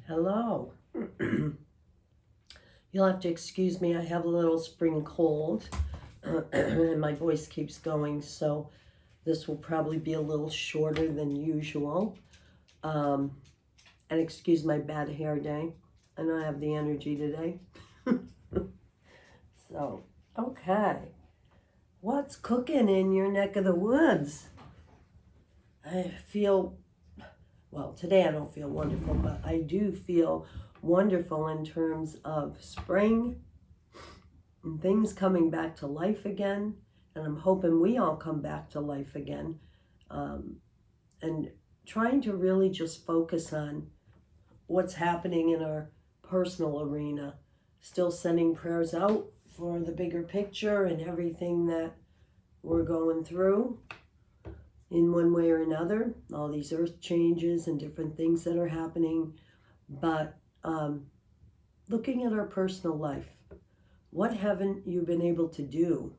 Hello. You'll have to excuse me. I have a little spring cold and my voice keeps going, so this will probably be a little shorter than usual. Um, and excuse my bad hair day. I don't have the energy today. So, okay. What's cooking in your neck of the woods? I feel, well, today I don't feel wonderful, but I do feel wonderful in terms of spring and things coming back to life again. And I'm hoping we all come back to life again. Um, and trying to really just focus on what's happening in our personal arena. Still sending prayers out for the bigger picture and everything that we're going through in one way or another. All these earth changes and different things that are happening. But looking at our personal life, what haven't you been able to do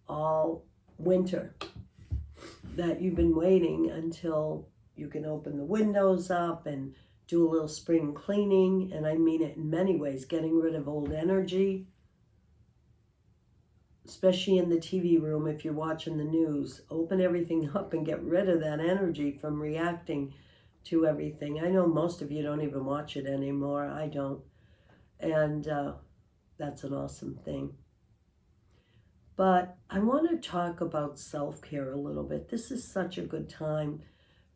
all winter that you've been waiting until you can open the windows up and do a little spring cleaning? And I mean it in many ways, getting rid of old energy, especially in the TV room. If you're watching the news, open everything up and get rid of that energy from reacting to everything. I know most of you don't even watch it anymore. I don't. And that's an awesome thing. But I want to talk about self-care a little bit. This is such a good time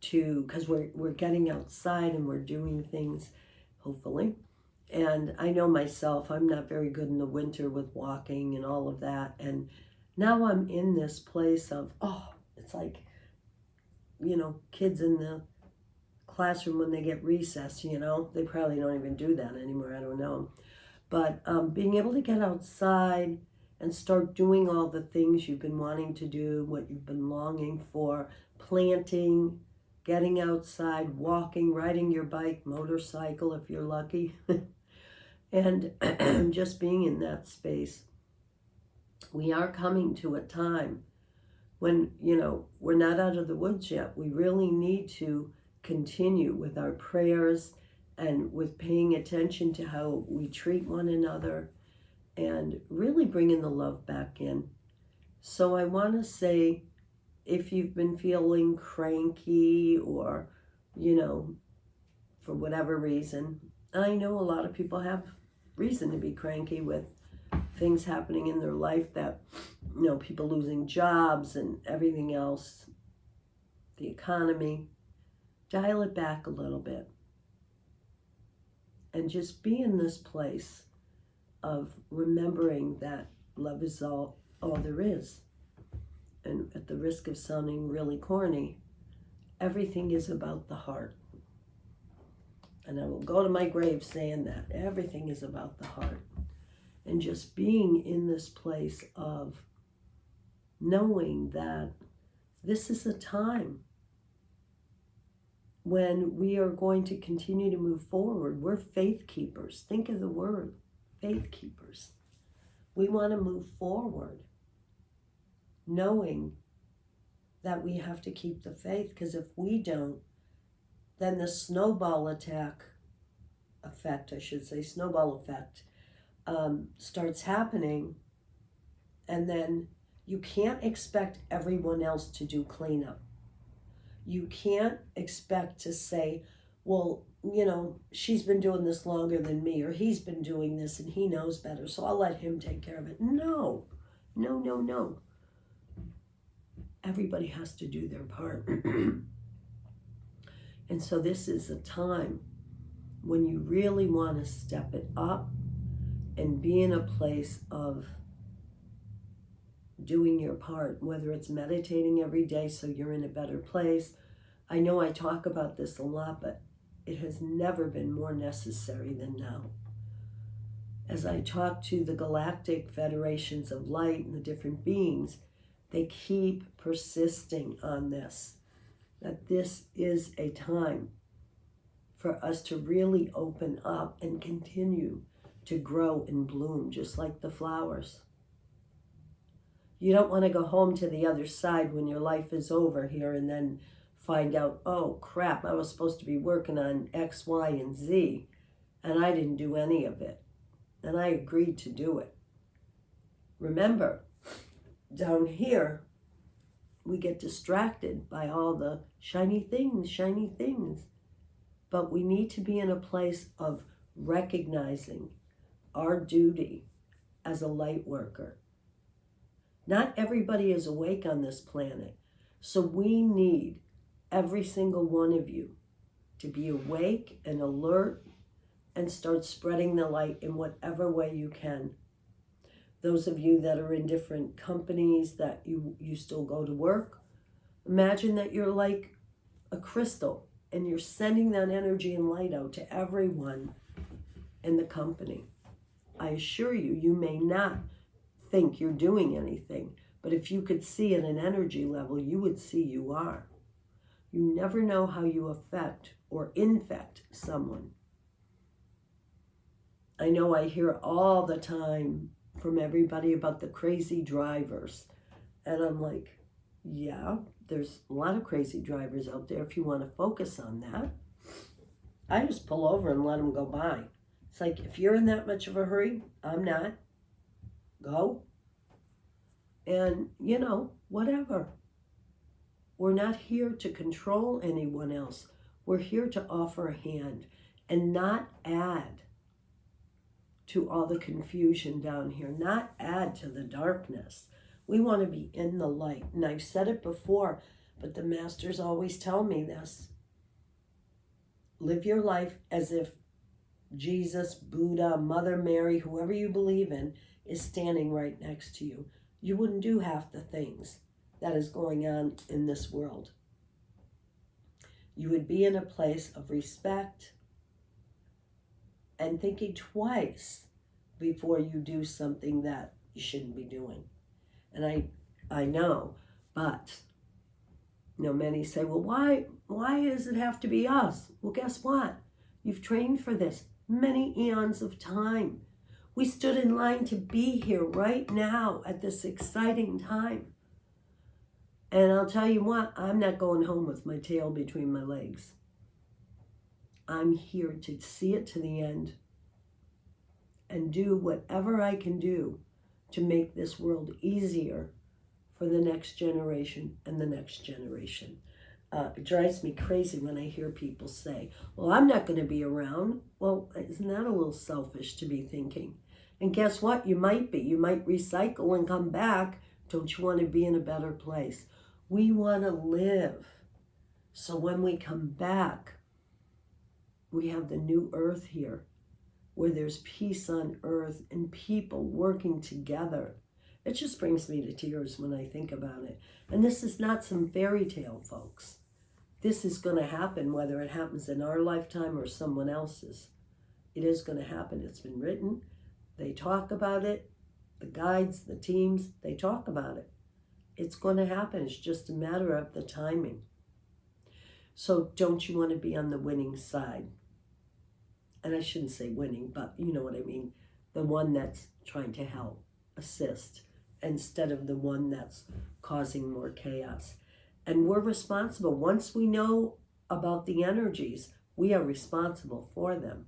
to, because we're getting outside and we're doing things, hopefully. And I know myself, I'm not very good in the winter with walking and all of that. And now I'm in this place of, it's like, kids in the classroom when they get recess, they probably don't even do that anymore. I don't know. But being able to get outside and start doing all the things you've been wanting to do, what you've been longing for, planting, getting outside, walking, riding your bike, motorcycle if you're lucky, and just being in that space. We are coming to a time when, we're not out of the woods yet. We really need to continue with our prayers and with paying attention to how we treat one another and really bringing the love back in. So I want to say, if you've been feeling cranky or, for whatever reason, I know a lot of people have reason to be cranky with things happening in their life that, people losing jobs and everything else, the economy. Dial it back a little bit and just be in this place of remembering that love is all there is. And at the risk of sounding really corny, everything is about the heart. And I will go to my grave saying that. Everything is about the heart. And just being in this place of knowing that this is a time when we are going to continue to move forward. We're faith keepers. Think of the word, faith keepers. We want to move forward knowing that we have to keep the faith, because if we don't, then the snowball effect, starts happening, and then you can't expect everyone else to do cleanup. You can't expect to say, well, she's been doing this longer than me, or he's been doing this and he knows better, so I'll let him take care of it. No. Everybody has to do their part. And so this is a time when you really want to step it up and be in a place of doing your part, whether it's meditating every day so you're in a better place. I know I talk about this a lot, but it has never been more necessary than now. As I talk to the galactic federations of light and the different beings, they keep persisting on this, that this is a time for us to really open up and continue to grow and bloom, just like the flowers. You don't want to go home to the other side when your life is over here and then find out, oh crap, I was supposed to be working on X, Y, and Z, and I didn't do any of it. And I agreed to do it. Remember, down here, we get distracted by all the shiny things. But we need to be in a place of recognizing our duty as a light worker. Not everybody is awake on this planet. So we need every single one of you to be awake and alert and start spreading the light in whatever way you can. Those of you that are in different companies that you still go to work, imagine that you're like a crystal and you're sending that energy and light out to everyone in the company. I assure you, you may not think you're doing anything, but if you could see at an energy level, you would see you are. You never know how you affect or infect someone. I know I hear all the time from everybody about the crazy drivers. And I'm like, yeah, there's a lot of crazy drivers out there if you want to focus on that. I just pull over and let them go by. It's like, if you're in that much of a hurry, I'm not. Go. And, whatever. We're not here to control anyone else. We're here to offer a hand and not add to all the confusion down here, not add to the darkness. We want to be in the light. And I've said it before, but the masters always tell me this. Live your life as if Jesus, Buddha, Mother Mary, whoever you believe in, is standing right next to you. You wouldn't do half the things that is going on in this world. You would be in a place of respect and thinking twice before you do something that you shouldn't be doing. And I know, but many say, well, why does it have to be us? Well, guess what? You've trained for this many eons of time. We stood in line to be here right now at this exciting time. And I'll tell you what, I'm not going home with my tail between my legs. I'm here to see it to the end and do whatever I can do to make this world easier for the next generation and the next generation. It drives me crazy when I hear people say, well, I'm not going to be around. Well, isn't that a little selfish to be thinking? And guess what? You might be. You might recycle and come back. Don't you want to be in a better place? We want to live. So when we come back, we have the new earth here, where there's peace on earth and people working together. It just brings me to tears when I think about it. And this is not some fairy tale, folks. This is going to happen, whether it happens in our lifetime or someone else's. It is going to happen. It's been written. They talk about it. The guides, the teams, they talk about it. It's going to happen. It's just a matter of the timing. So don't you want to be on the winning side? And I shouldn't say winning, but you know what I mean. The one that's trying to help, assist, instead of the one that's causing more chaos. And we're responsible. Once we know about the energies, we are responsible for them.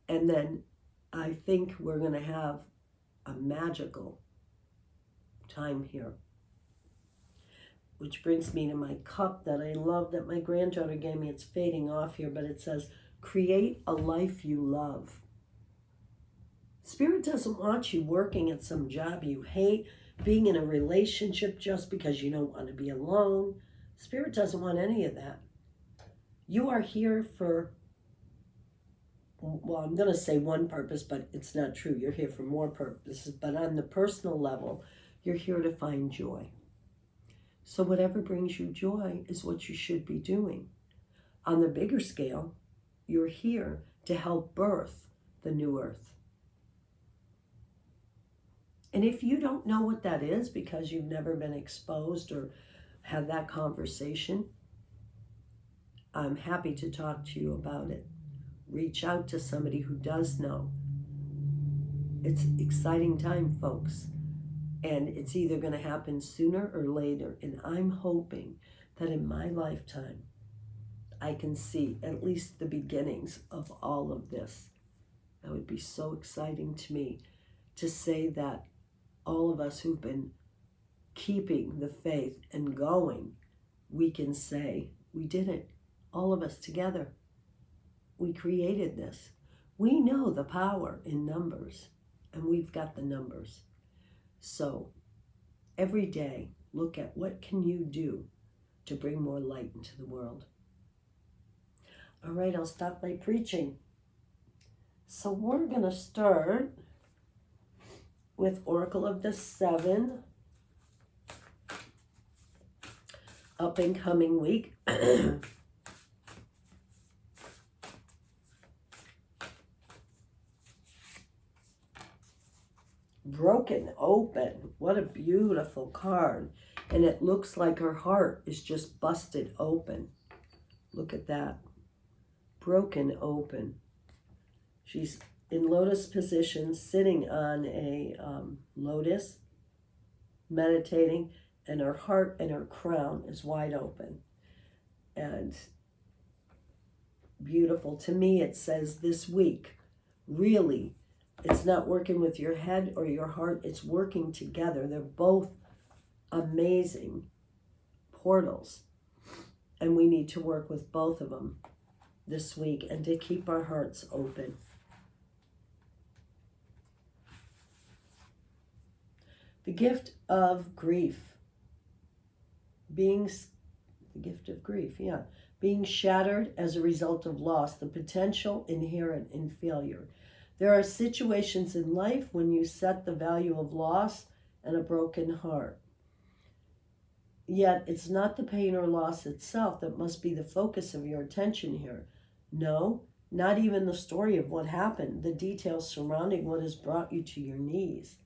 And then I think we're going to have a magical time here. Which brings me to my cup that I love that my granddaughter gave me. It's fading off here, but it says, create a life you love. Spirit doesn't want you working at some job you hate, being in a relationship just because you don't want to be alone. Spirit doesn't want any of that. You are here for, well, I'm going to say one purpose, but it's not true. You're here for more purposes. But on the personal level, you're here to find joy. So whatever brings you joy is what you should be doing. On the bigger scale, you're here to help birth the new earth. And if you don't know what that is because you've never been exposed or had that conversation, I'm happy to talk to you about it. Reach out to somebody who does know. It's an exciting time, folks. And it's either going to happen sooner or later. And I'm hoping that in my lifetime, I can see at least the beginnings of all of this. That would be so exciting to me to say that all of us who've been keeping the faith and going, we can say we did it, all of us together. We created this. We know the power in numbers, and we've got the numbers. So every day, look at what can you do to bring more light into the world. All right, I'll stop my preaching. So we're going to start with Oracle of the Seven, up and coming week. Broken open. What a beautiful card. And it looks like her heart is just busted open. Look at that. Broken open. She's in lotus position, sitting on a lotus, meditating, and her heart and her crown is wide open. And beautiful. To me, it says this week, really, it's not working with your head or your heart, it's working together. They're both amazing portals. And we need to work with both of them this week and to keep our hearts open. The gift of grief. The gift of grief, yeah. Being shattered as a result of loss, the potential inherent in failure. There are situations in life when you set the value of loss and a broken heart. Yet it's not the pain or loss itself that must be the focus of your attention here. No, not even the story of what happened, the details surrounding what has brought you to your knees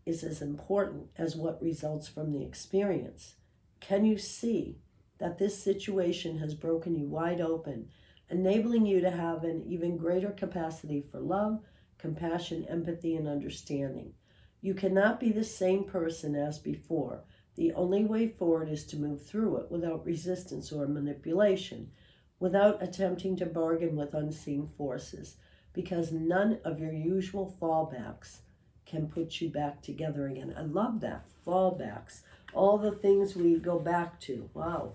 is as important as what results from the experience. Can you see that this situation has broken you wide open, enabling you to have an even greater capacity for love, compassion, empathy, and understanding? You cannot be the same person as before. The only way forward is to move through it without resistance or manipulation, without attempting to bargain with unseen forces, because none of your usual fallbacks can put you back together again. I love that, fallbacks. All the things we go back to. Wow.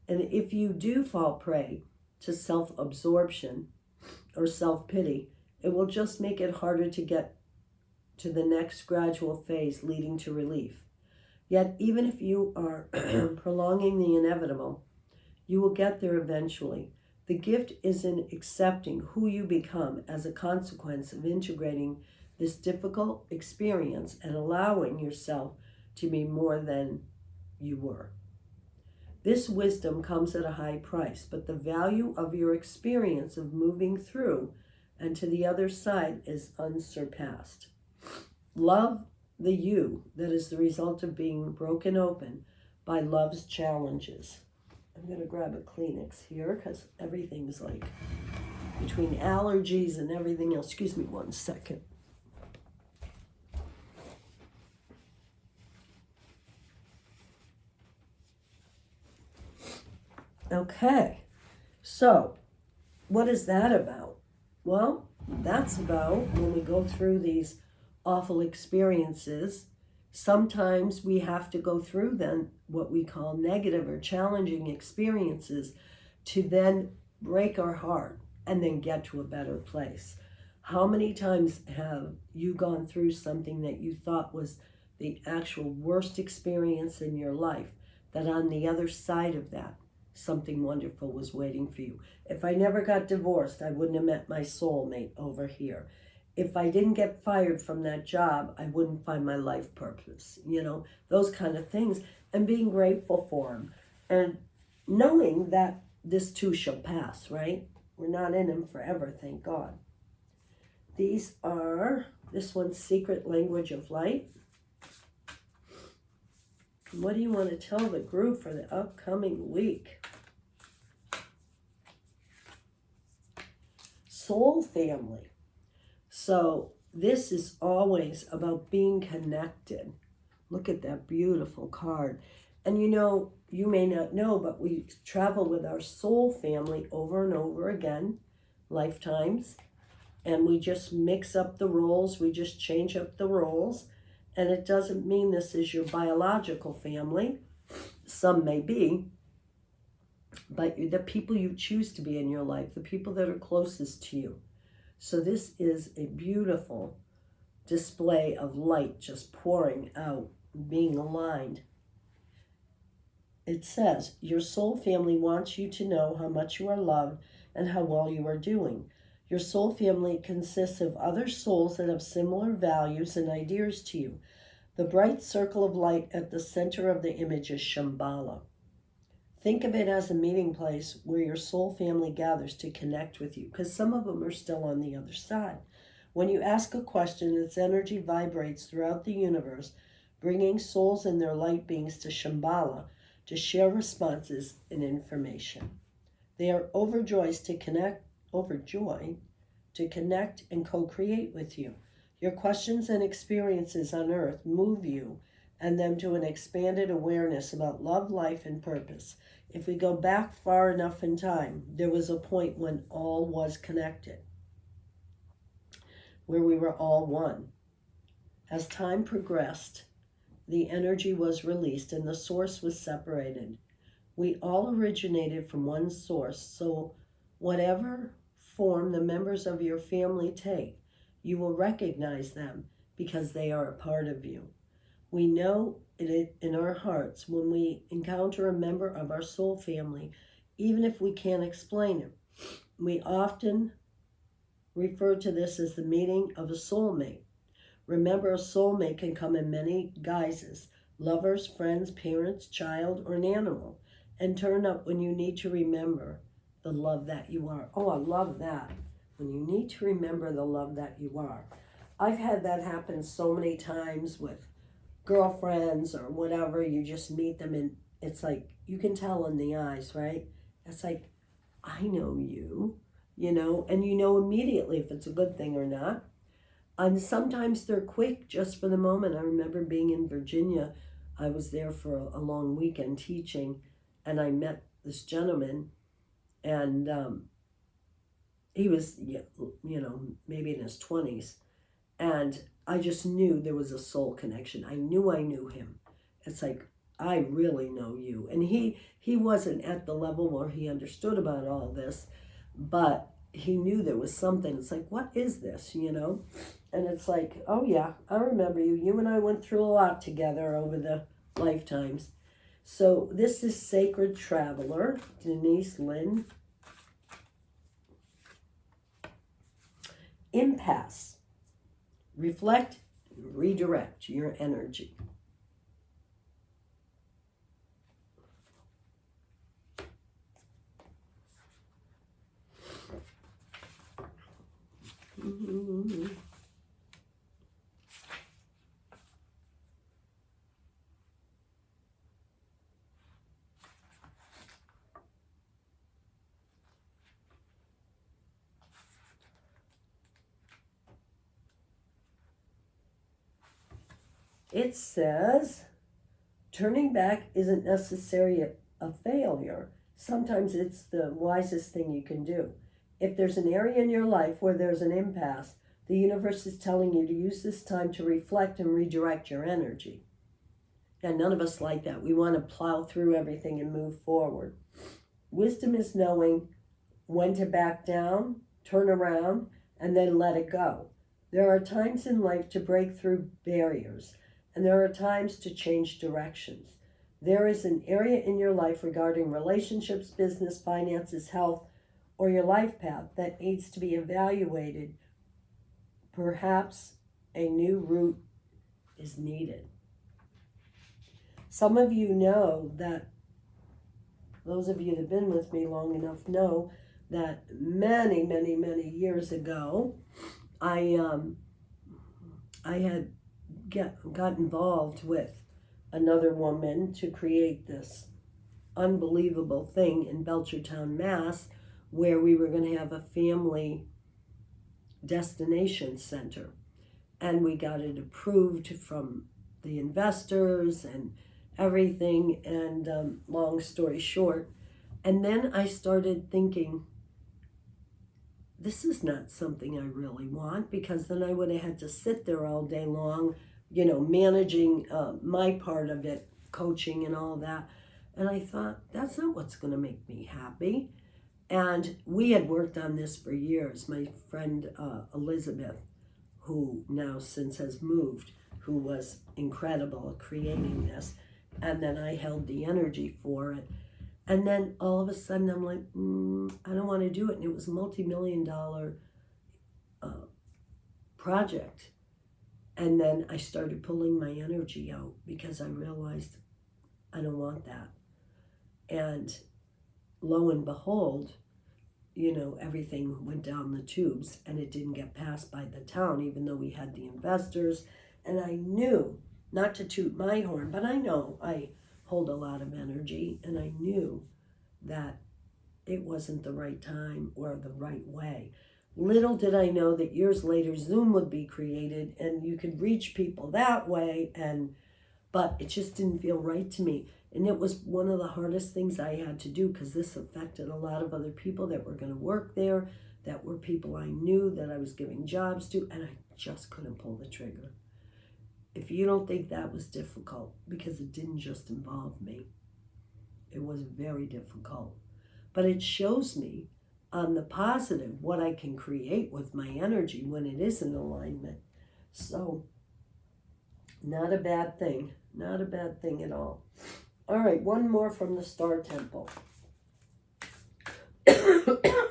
And if you do fall prey to self-absorption or self-pity, it will just make it harder to get to the next gradual phase leading to relief. Yet, even if you are prolonging the inevitable, you will get there eventually. The gift is in accepting who you become as a consequence of integrating this difficult experience and allowing yourself to be more than you were. This wisdom comes at a high price, but the value of your experience of moving through and to the other side is unsurpassed. Love the you that is the result of being broken open by love's challenges. I'm going to grab a Kleenex here because everything's like between allergies and everything else. Excuse me 1 second. Okay, so what is that about? Well, that's about when we go through these awful experiences, sometimes we have to go through then what we call negative or challenging experiences to then break our heart and then get to a better place. How many times have you gone through something that you thought was the actual worst experience in your life, that on the other side of that, something wonderful was waiting for you? If I never got divorced, I wouldn't have met my soulmate over here. If I didn't get fired from that job, I wouldn't find my life purpose, those kind of things, and being grateful for them and knowing that this too shall pass, right? We're not in them forever, thank God. This one's Secret Language of Light. What do you want to tell the group for the upcoming week? Soul family. So this is always about being connected. Look at that beautiful card. And you may not know, but we travel with our soul family over and over again, lifetimes, and we just mix up the roles, we just change up the roles, and it doesn't mean this is your biological family. Some may be, but the people you choose to be in your life, the people that are closest to you. So this is a beautiful display of light just pouring out, being aligned. It says, your soul family wants you to know how much you are loved and how well you are doing. Your soul family consists of other souls that have similar values and ideas to you. The bright circle of light at the center of the image is Shambhala. Think of it as a meeting place where your soul family gathers to connect with you, because some of them are still on the other side. When you ask a question, its energy vibrates throughout the universe, bringing souls and their light beings to Shambhala to share responses and information. They are overjoyed to connect and co-create with you. Your questions and experiences on earth move you and them to an expanded awareness about love, life, and purpose. If we go back far enough in time, there was a point when all was connected, where we were all one. As time progressed, the energy was released and the source was separated. We all originated from one source, so whatever form the members of your family take, you will recognize them because they are a part of you. We know it in our hearts when we encounter a member of our soul family, even if we can't explain it. We often refer to this as the meeting of a soulmate. Remember, a soulmate can come in many guises: lovers, friends, parents, child, or an animal, and turn up when you need to remember the love that you are. Oh, I love that. When you need to remember the love that you are. I've had that happen so many times with girlfriends or whatever. You just meet them and it's like, you can tell in the eyes, right? It's like, I know you, and you know immediately if it's a good thing or not. And sometimes they're quick just for the moment. I remember being in Virginia. I was there for a long weekend teaching, and I met this gentleman, and he was, maybe in his 20s. And I just knew there was a soul connection. I knew him. It's like, I really know you. And he wasn't at the level where he understood about all this, but he knew there was something. It's like, what is this, And it's like, oh yeah, I remember you. You and I went through a lot together over the lifetimes. So this is Sacred Traveler, Denise Lynn. Impasse. Reflect, redirect your energy. It says, turning back isn't necessarily a failure. Sometimes it's the wisest thing you can do. If there's an area in your life where there's an impasse, the universe is telling you to use this time to reflect and redirect your energy. And none of us like that. We want to plow through everything and move forward. Wisdom is knowing when to back down, turn around, and then let it go. There are times in life to break through barriers, and there are times to change directions. There is an area in your life regarding relationships, business, finances, health, or your life path that needs to be evaluated. Perhaps a new route is needed. Some of you know that, those of you that have been with me long enough know that many, many, many years ago, I had got involved with another woman to create this unbelievable thing in Belchertown, Mass, where we were going to have a family destination center. And we got it approved from the investors, and everything. And long story short, and then I started thinking, this is not something I really want, because then I would have had to sit there all day long, managing my part of it, coaching and all that. And I thought, that's not what's going to make me happy. And we had worked on this for years. My friend Elizabeth, who now since has moved, who was incredible at creating this. And then I held the energy for it. And then all of a sudden I'm like, I don't want to do it. And it was a multi-million-dollar project. And then I started pulling my energy out because I realized I don't want that. And lo and behold, everything went down the tubes and it didn't get passed by the town, even though we had the investors. And I knew, not to toot my horn, but I know I hold a lot of energy, and I knew that it wasn't the right time or the right way. Little did I know that years later Zoom would be created and you could reach people that way, but it just didn't feel right to me. And it was one of the hardest things I had to do, because this affected a lot of other people that were going to work there, that were people I knew that I was giving jobs to, and I just couldn't pull the trigger. If you don't think that was difficult, because it didn't just involve me, it was very difficult. But it shows me on the positive what I can create with my energy when it is in alignment. So, not a bad thing. Not a bad thing at all. All right, one more from the Star Temple. The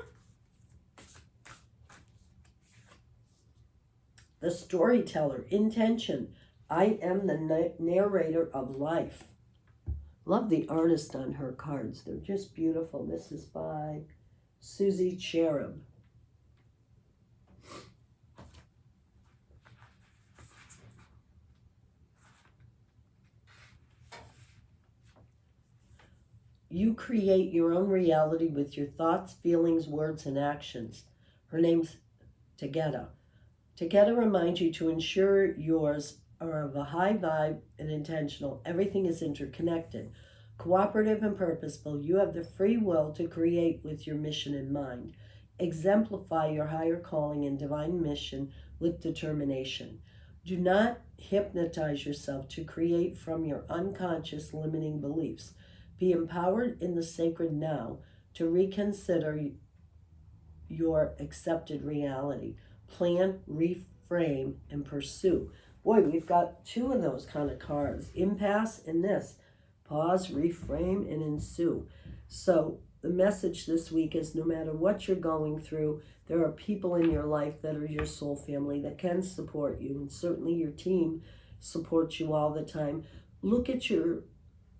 storyteller, intention. I am the narrator of life. Love the artist on her cards. They're just beautiful. This is by Susie Cherub. You create your own reality with your thoughts, feelings, words, and actions. Her name's Tegeta. Tegeta reminds you to ensure yours are of a high vibe and intentional. Everything is interconnected. Cooperative and purposeful, you have the free will to create with your mission in mind. Exemplify your higher calling and divine mission with determination. Do not hypnotize yourself to create from your unconscious limiting beliefs. Be empowered in the sacred now to reconsider your accepted reality. Plan, reframe, and pursue. Boy, we've got two of those kind of cards. Impasse and this. Pause, reframe, and ensue. So the message this week is, no matter what you're going through, there are people in your life that are your soul family that can support you. And certainly your team supports you all the time. Look at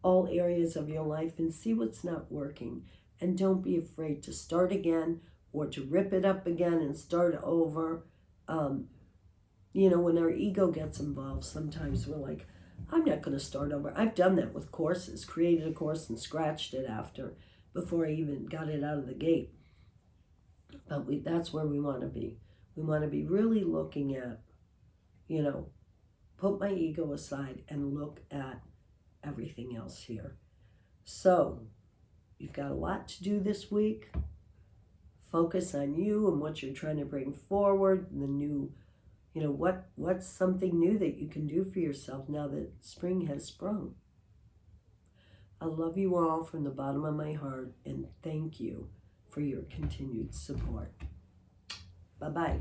all areas of your life and see what's not working. And don't be afraid to start again or to rip it up again and start over. When our ego gets involved, sometimes we're like, I'm not going to start over. I've done that with courses, created a course and scratched it before I even got it out of the gate. But that's where we want to be. We want to be really looking at, put my ego aside and look at everything else here. So, you've got a lot to do this week. Focus on you and what you're trying to bring forward, the new, what's something new that you can do for yourself now that spring has sprung. I love you all from the bottom of my heart, and thank you for your continued support. Bye-bye.